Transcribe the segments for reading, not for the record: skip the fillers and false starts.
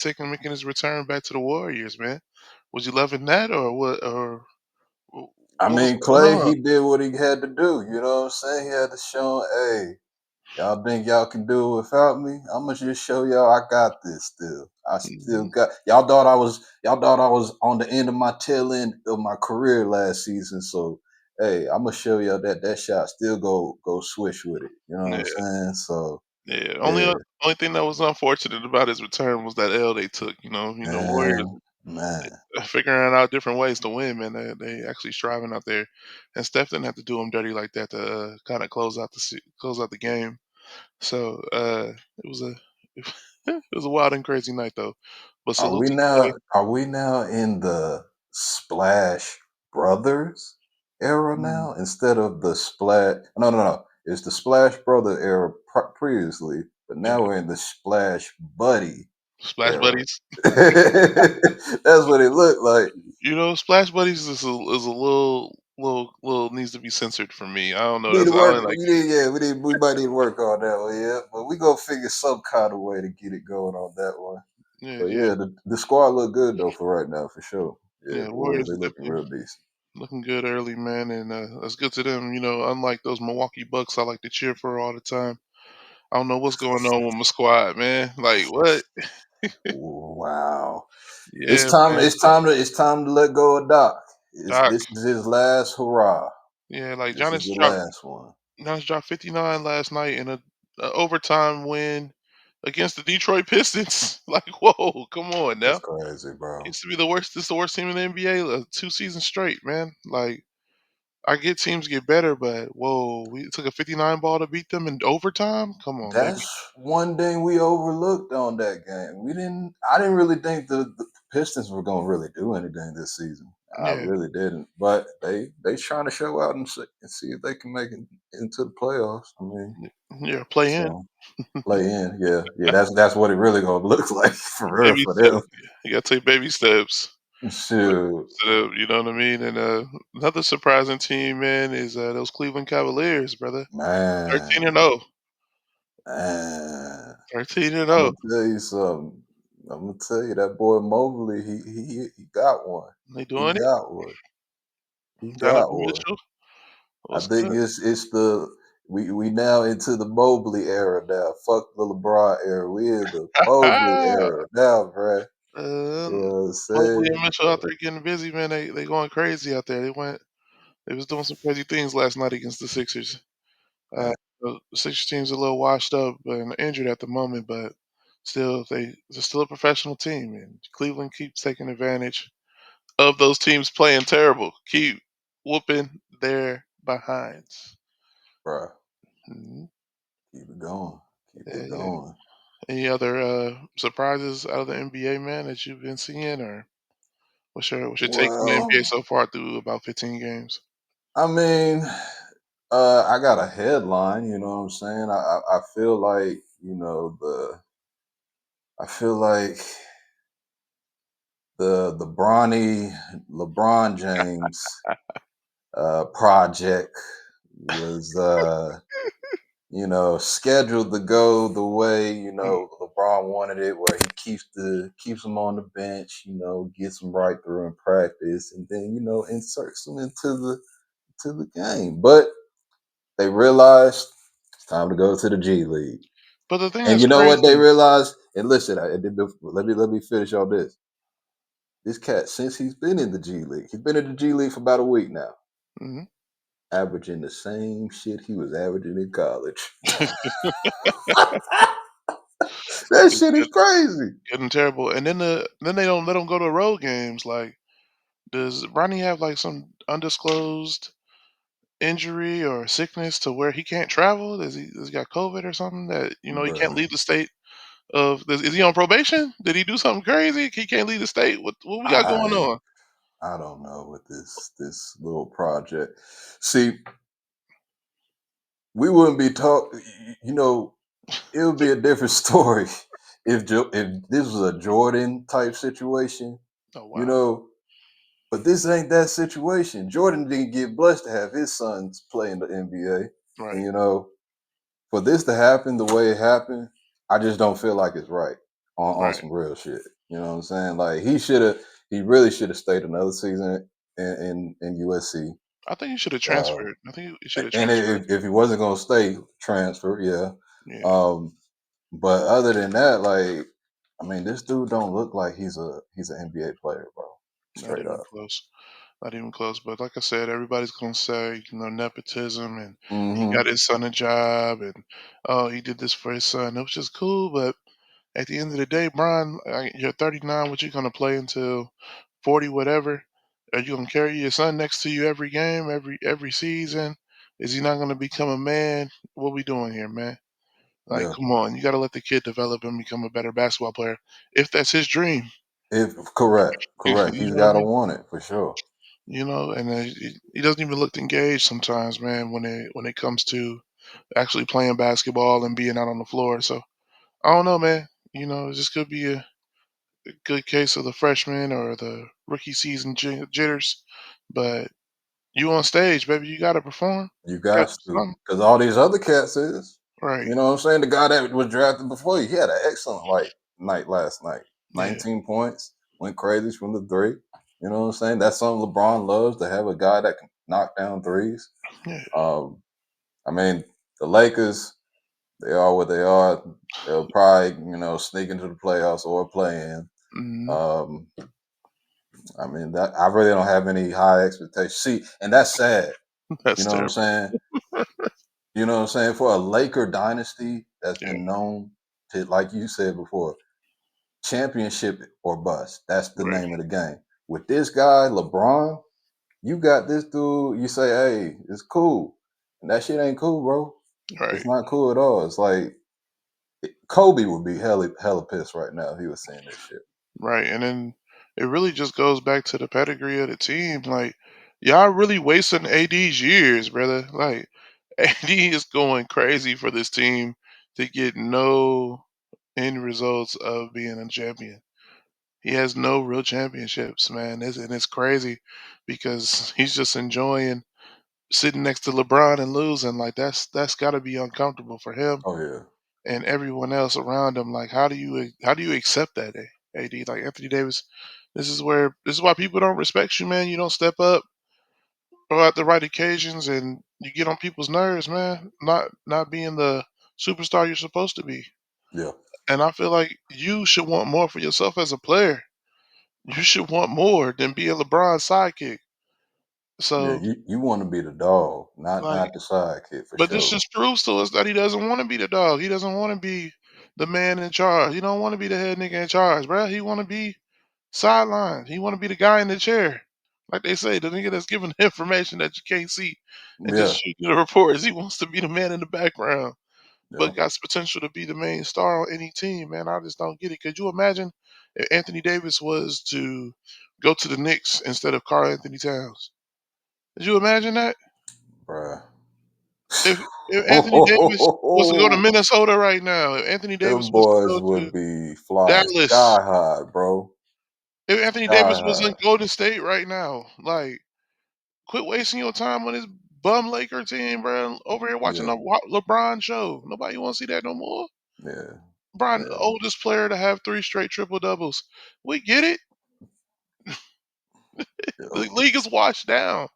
taking making his return back to the Warriors, man. Was you loving that or what? Or I what was mean, going Clay, on? he did what he had to do. You know what I'm saying? He had to show, hey, y'all think y'all can do it without me? I'm gonna just show y'all I got this still. I still Mhm. got y'all thought I was on the end of my tail end of my career last season. So hey, I'm gonna show y'all that that shot still go swish with it. You know what Yeah, I'm saying? So yeah. yeah, Only thing that was unfortunate about his return was that L they took. Warriors man, man, figuring out different ways to win, man. They actually striving out there, and Steph didn't have to do him dirty like that to kind of close out the game. So it was a it was a wild and crazy night though. But salute to Clay. are we now in the Splash Brothers era Mm. now instead of the Splash? No. It's the Splash Brother era previously, but Yeah, now we're in the Splash Buddy Splash era. Buddies. That's what it looked like. Splash Buddies is a little needs to be censored for me. I don't know. Need to I work. don't like We it. need, yeah, we might need to work on that one, yeah. But we gonna figure some kind of way to get it going on that one. Yeah, But yeah, yeah, the squad look good though for right now for sure. Yeah, yeah. the Warriors Warriors they is looking definitely real decent. looking good early, man, and that's good to them. Unlike those Milwaukee Bucks, I like to cheer for all the time. I don't know what's going on with my squad, man. Like what? Wow. Yeah, man. It's time to let go of Doc. Doc. This is his last hurrah. Yeah, like This is Giannis the dropped last one. Giannis dropped 59 last night in a overtime win against the Detroit Pistons. Like, whoa, come on That's now. crazy, bro. Used to be the worst. This is the worst team in the NBA 2 seasons straight, man. Like, I get teams get better, but whoa, we took a 59 ball to beat them in overtime. Come on, baby. That's one thing we overlooked on that game. I didn't really think the Pistons were gonna really do anything this season. I Yeah, really didn't. But they trying to show out and see if they can make it into the playoffs. I mean, yeah, play in. so play in. Yeah, yeah, that's what it really gonna look like for real Baby for steps. them. You gotta take baby steps. When it Shoot, comes to them, you know what I mean? And another surprising team, man, is those Cleveland Cavaliers, brother. man. 13 and 0. Man, 13 and I'm 0. gonna tell you something. I'm gonna tell you that boy Mobley, he got one. They He doing it. got one. He got Donovan one. Mitchell. I What's think good? it's the we now into the Mobley era now. Fuck the LeBron era. We in the Mobley era now, bruh. You know um, what I'm Mobley saying? and Mitchell out there getting busy, man. They going crazy out there. They was doing some crazy things last night against the Sixers. Uh, Man, the Sixers team's a little washed up and injured at the moment, but still, they're still a professional team, and Cleveland keeps taking advantage of those teams playing terrible. Keep whooping their behinds. bruh, Mhm. keep it going. Keep Yeah, it yeah. going. Any other surprises out of the NBA, man, that you've been seeing, or what's your take on the NBA Well, so far through about 15 games? I mean, I got a headline, you know what I'm saying? I feel like, I feel like the Bronny LeBron James project was scheduled to go the way, Mm. LeBron wanted it, where he keeps him on the bench, gets him right through in practice, and then, inserts him to the game. But they realized it's time to go to the G League. But the thing And that's you know what they crazy. realized? And listen, let me finish on this. This cat, since he's been in the G League, he's been in the G League for about a week now, Mhm. averaging the same shit he was averaging in college. That It's shit is crazy. getting terrible, and then they don't let him go to road games. Like, does Ronnie have like some undisclosed injury or sickness to where he can't travel? Does he got COVID or something that he can't Bruh. leave the state of? Is he on probation? Did he do something crazy? He can't leave the state. What we got going I on? I don't know with this little project. See, we wouldn't be talking. It would be a different story if this was a Jordan type situation. Oh You wow, know, but this ain't that situation. Jordan didn't get blessed to have his sons play in the NBA, and right? for this to happen the way it happened, I just don't feel like it's right on Right. some real shit. You know what I'm saying? Like he really should have stayed another season in USC. I think he should have Uh, transferred. I think he should have and transferred. if he wasn't gonna stay, transfer, yeah. Yeah, Um, but other than that, like, I mean, this dude don't look like he's an NBA player, bro. not Straight even up. close. Not even close. But like I said, everybody's gonna say, nepotism, and he got Hmm. his son a job, and oh, he did this for his son. It was just cool, but at the end of the day, Brian, you're 39. What you gonna play until 40, whatever? Are you gonna carry your son next to you every game, every season? Is he not gonna become a man? What we doing here, man? Like, Yeah. come on, you got to let the kid develop and become a better basketball player if that's his dream. If correct, correct. You He's know what I gotta mean? want it for sure. And he doesn't even look engaged sometimes, man. When it comes to actually playing basketball and being out on the floor. So I don't know, man. This could be a good case of the freshman or the rookie season jitters. But you on stage, baby, you got to perform. You You got got to do to, something. because all these other cats is. Right? You know what I'm saying? The guy that was drafted before you, he had an excellent like night last night. Yeah, 19 points, went crazy from the three. You know what I'm saying? That's something LeBron loves, to have a guy that can knock down threes. yeah. Um, I mean, the Lakers, they are what they are. They'll probably, sneak into the playoffs or play in. Hmm. Um, I mean, that I really don't have any high expectations. See, and that's sad. You That's know what I'm terrible. saying? You know what I'm saying? For a Laker dynasty that's Yeah, been known to, like you said before, championship or bust. That's the right, name of the game. With this guy, LeBron, you got this dude, you say, hey, it's cool. And that shit ain't cool, bro. It's right. not cool at all. It's like Kobe would be hella pissed right now if he was saying this shit. Right, and then it really just goes back to the pedigree of the team. Like, y'all really wasting AD's years, brother. Like, AD is going crazy for this team to get no end results of being a champion. He has no real championships, man. And it's crazy because he's just enjoying sitting next to LeBron and losing. Like, that's got to be uncomfortable for him Oh yeah. and everyone else around him. Like, how do you accept that, AD? Like Anthony Davis, this is why people don't respect you, man. You don't step up or at the right occasions, and you get on people's nerves, man. Not being the superstar you're supposed to be. Yeah. And I feel like you should want more for yourself as a player. You should want more than being LeBron's sidekick. Yeah. So, You want to be the dog, not like, not the sidekick for but this sure. just proves to us that he doesn't want to be the dog. He doesn't want to be the man in charge. He don't want to be the head nigga in charge, bro. He want to be sideline. He want to be the guy in the chair. Like they say, the nigga that's giving the information that you can't see and just Yeah. shooting the reports. He wants to be the man in the background, Yeah. but got potential to be the main star on any team, man. I just don't get it. Could you imagine if Anthony Davis was to go to the Knicks instead of Karl Anthony Towns? Could you imagine that? Bruh. If Anthony Davis was to go to Minnesota right now, if Anthony Davis Them was to boys go would to be flying Dallas, sky high, bro. if Anthony Sky Davis was high. in Golden State right now, like, quit wasting your time on this bum Laker team, bro. Over here watching Yeah. the LeBron show. Nobody want to see that no more. Yeah. LeBron, the Yeah. oldest player to have three straight triple doubles. We get it. Yeah. The league is washed down.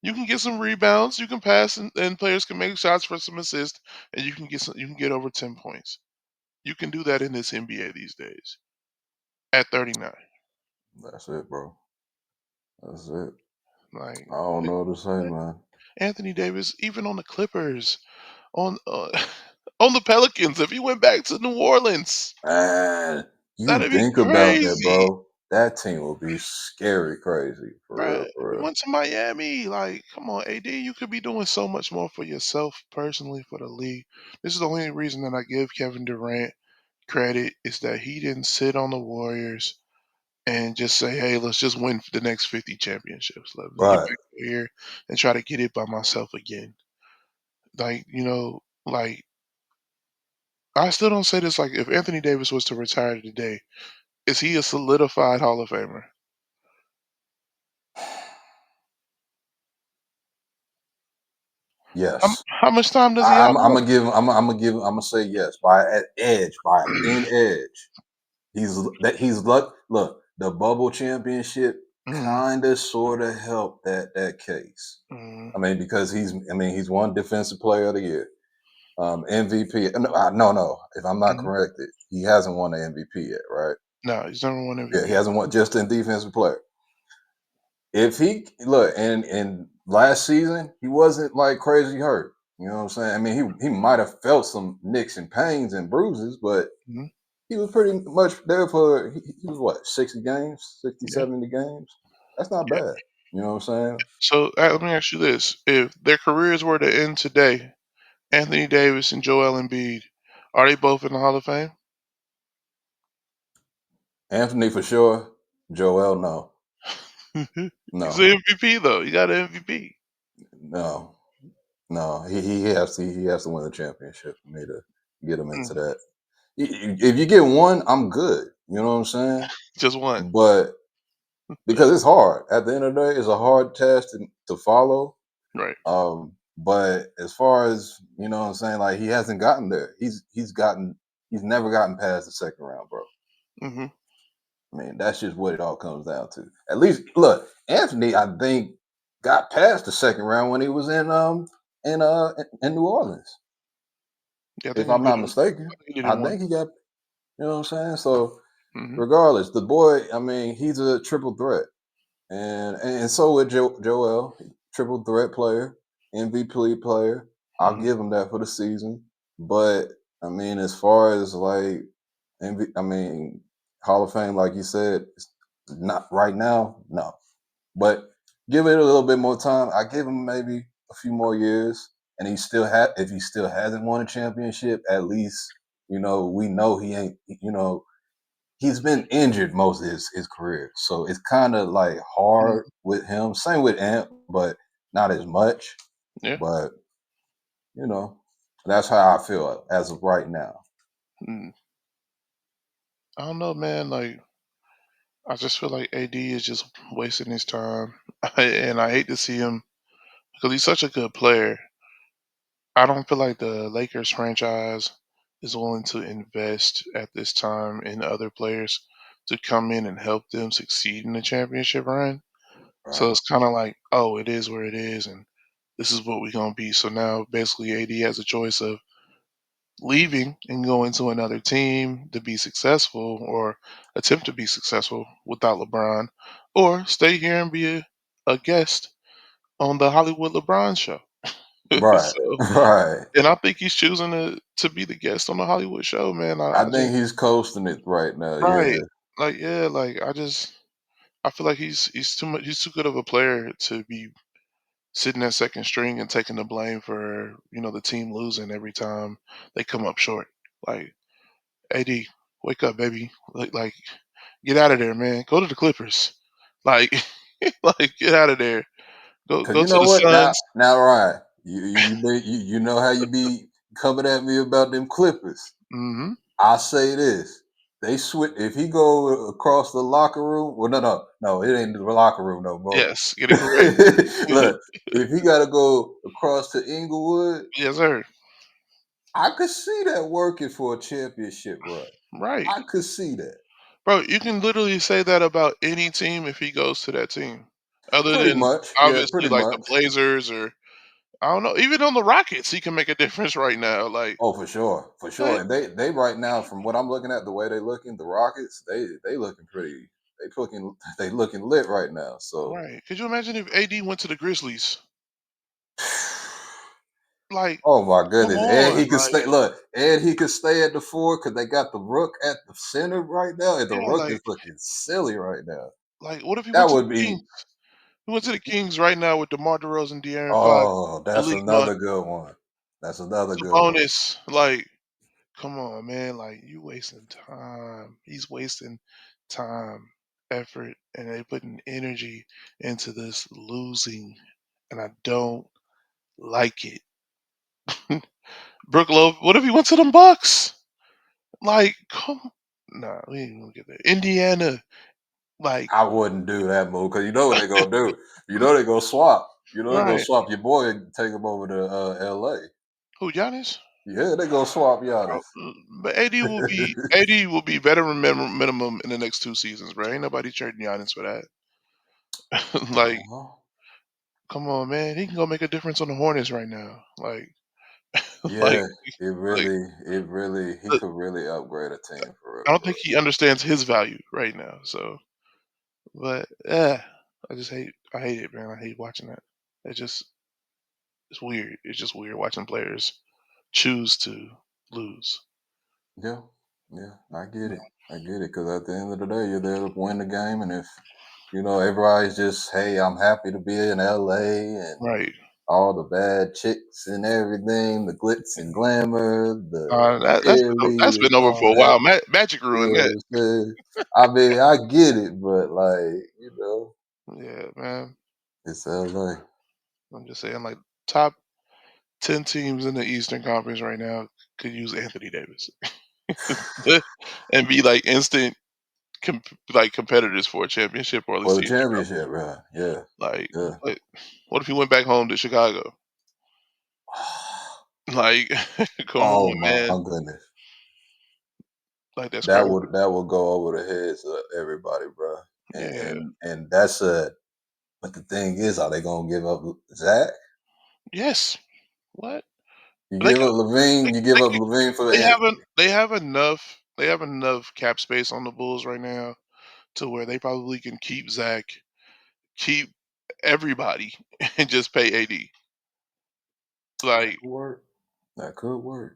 You can get some rebounds, you can pass, and players can make shots for some assists, and you can get over 10 points. You can do that in this NBA these days at 39. That's it, bro. That's it. Like, I don't know what to say, man. Anthony Davis, even on the Clippers, on on the Pelicans, if he went back to New Orleans, Man, you that'd be think about that, crazy, bro. That team will be scary crazy. For real, bruh. for You real. went to Miami, like, come on, AD, you could be doing so much more for yourself personally, for the league. This is the only reason that I give Kevin Durant credit is that he didn't sit on the Warriors and just say, "Hey, let's just win the next 50 championships. Let me get Right. back here and try to get it by myself again." Like, like, I still don't say this, like, if Anthony Davis was to retire today, is he a solidified Hall of Famer? How Yes. how much time does he have I'm left? gonna give him. I'm gonna give. I'm gonna say yes by an edge, by a thin edge. he's luck. Look, the bubble championship Mhm, kind of sort of helped that case. mhm, I mean, because he's won Defensive Player of the Year, MVP. No. If I'm not mhm. corrected, he hasn't won the MVP yet, right? No, he's number 1 Yeah, he MVP. hasn't won just in Defensive Player. If he look and last season he wasn't like crazy hurt. You know what I'm saying? I mean, he might have felt some nicks and pains and bruises, but Mhm. he was pretty much there for he was what 60 games, 60, Yeah, 70 games. That's not yeah. bad. You know what I'm saying? So, let me ask you this, if their careers were to end today, Anthony Davis and Joel Embiid, are they both in the Hall of Fame? Anthony for sure. Joel, no, He's no, an MVP though, he got an MVP. no, no. He has to win the championship for me to get him into Mm, that. If you get one, I'm good. You know what I'm saying? just 1. But because it's hard. At the end of the day, it's a hard test to follow. Right. But as far as you know what I'm saying, like he hasn't gotten there. He's never gotten past the second round, bro. Mhm. I mean, that's just what it all comes down to. At least look, Anthony, I think, got past the second round when he was in New Orleans. Yeah, I If think he I'm did not it mistaken. I think he did it I once. think he got, you know what I'm saying? So Mhm, regardless, the boy, I mean, he's a triple threat. And so with Joel, triple threat player, MVP player. I'll mhm, give him that for the season. But I mean, as far as like I mean, Hall of Fame, like you said, it's not right now, no. But give it a little bit more time. I give him maybe a few more years, and he still if he still hasn't won a championship, at least we know he ain't. He's been injured most of his career. So it's kind of like hard mhm. with him. Same with Ant, but not as much. Yeah. But, you know, that's how I feel as of right now. Mm. I don't know, man, like, I just feel like AD is just wasting his time, and I hate to see him because he's such a good player. I don't feel like the Lakers franchise is willing to invest at this time in other players to come in and help them succeed in the championship run. So Right. it's kind of like, oh, it is where it is, and this is what we're gonna be. So now basically, AD has a choice of leaving and going to another team to be successful or attempt to be successful without LeBron, or stay here and be a guest on the Hollywood LeBron show. Right. So, Right. and I think he's choosing to be the guest on the Hollywood show, man. I I just think he's coasting it right now. right, Yeah. like yeah, like I feel like he's too much. He's too good of a player to be sitting at second string and taking the blame for the team losing every time they come up short. Like AD, wake up, baby. Like get out of there, man. Go to the Clippers. Like like get out of there. Go Cause go you to know the what? Now Suns. now Ryan, you know how you be coming at me about them Clippers. Mhm. I say this: they switch if he go across the locker room. Well, no, it ain't the locker room no more. Yes, get it correct. Look, if he got to go across to Inglewood, Yes, sir. I could see that working for a championship run. Right. I could see that Bro, you can literally say that about any team if he goes to that team. Other pretty than much. Yeah, obviously pretty like the much. Blazers or I don't know, even on the Rockets, he can make a difference right now. Oh, for sure, for sure. Like And they right now, from what I'm looking at, the way they looking, the Rockets, they looking pretty. They looking lit right now. So. right. Could you imagine if AD went to the Grizzlies? Like, Oh my come goodness. And on. he could stay at the four because they got the rook at the center right now. And the Yeah, rook is looking silly right now. what if he That went to would the Kings? be He went to the Kings right now with DeMar DeRozan, De'Aaron Fox, oh, that's Malik Monk, another good one. That's another good one. Sabonis. Like, come on, man. Like, you wasting time. He's wasting time, effort, and they putting energy into this losing, and I don't like it. Brook Love, what if he went to them Bucks? Like, come nah, we ain't gonna get there. Indiana, like, I wouldn't do that move because you know what they're gonna do. You know they're gonna swap. You know they're gonna right. swap your boy and take him over to LA. Who, Giannis? Yeah, they go swap Bro, Giannis. but AD will be veteran minimum in the next 2 seasons, bro. Ain't nobody trading Giannis for that. Like, Uh-huh. come on, man. He can go make a difference on the Hornets right now. Like, Yeah, like he uh, could really upgrade a team for I real, don't for think he understands his value right now. So, but yeah, I hate it, man. I hate watching that. It just it's weird. It's just weird watching players choose to lose. real. Yeah, yeah, I get it. I get it. Because at the end of the day, you're there to win the game, and if everybody's just, hey, I'm happy to be in LA, and Right. all the bad chicks and everything, the glitz and glamour, the That's cheerleaders, been over all for a that. while. Magic You ruined know that. what I'm saying? I mean, I get it, but like, Yeah, man. it's LA. I'm just saying, like top 10 teams in the Eastern Conference right now could use Anthony Davis and be like instant competitors for a championship or at For least the the Eastern championship, Conference. right? Yeah, Like, yeah. what if he went back home to Chicago? Like, come Oh on, my man. goodness. Like that's That crazy. would go over the heads of everybody, bro. And Yeah. and that's a but the thing is, are they gonna give up Zach? Yes. What? You They give could. up They, Levine, you give they, up could, Levine for they haven't. Anthony. They have enough. They have enough cap space on the Bulls right now to where they probably can keep Zach, keep everybody, and just pay AD. That Like, could work. That could work.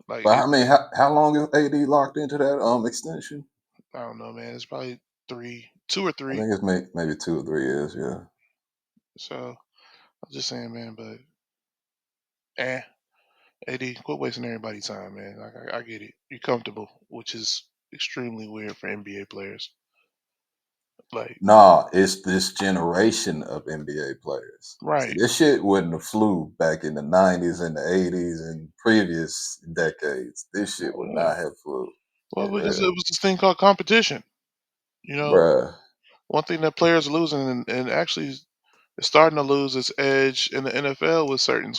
like But I it's. mean, how long is AD locked into that extension? I don't know, man. It's probably 2 or I 3. think it's maybe 2 or 3 years. Yeah. So I'm just saying, man. But eh, AD, quit wasting everybody's time, man. Like I get it. You're comfortable, which is extremely weird for NBA players. Like, Nah, it's this generation of NBA players. See, right. this shit wouldn't have flew back in the '90s and the '80s and previous decades. This shit would Yeah. not have flew Well, for because it real, was this thing called competition. You know, bruh. one thing that players are losing, and actually is starting to lose its edge in the NFL with certain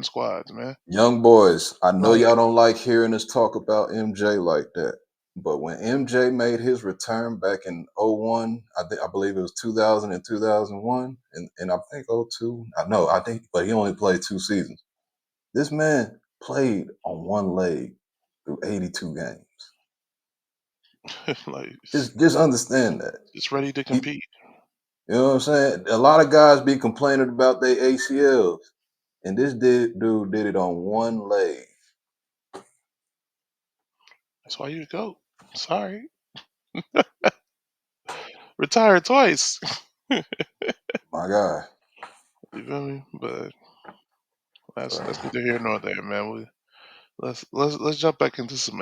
squads, man. Young boys, I know Like, y'all don't like hearing us talk about MJ like that, but when MJ made his return back in '01, I believe it was 2000 and 2001, and I think '02. I know, I think, but he only played 2 seasons. This man played on one leg through 82 games. like Just understand that. it's ready to He, compete. you know what I'm saying? A lot of guys be complaining about their ACLs, and this dude did it on one leg. That's why you go. Sorry, retired twice. My God. You feel me? But that's So, neither here nor there, man. Let's jump back into some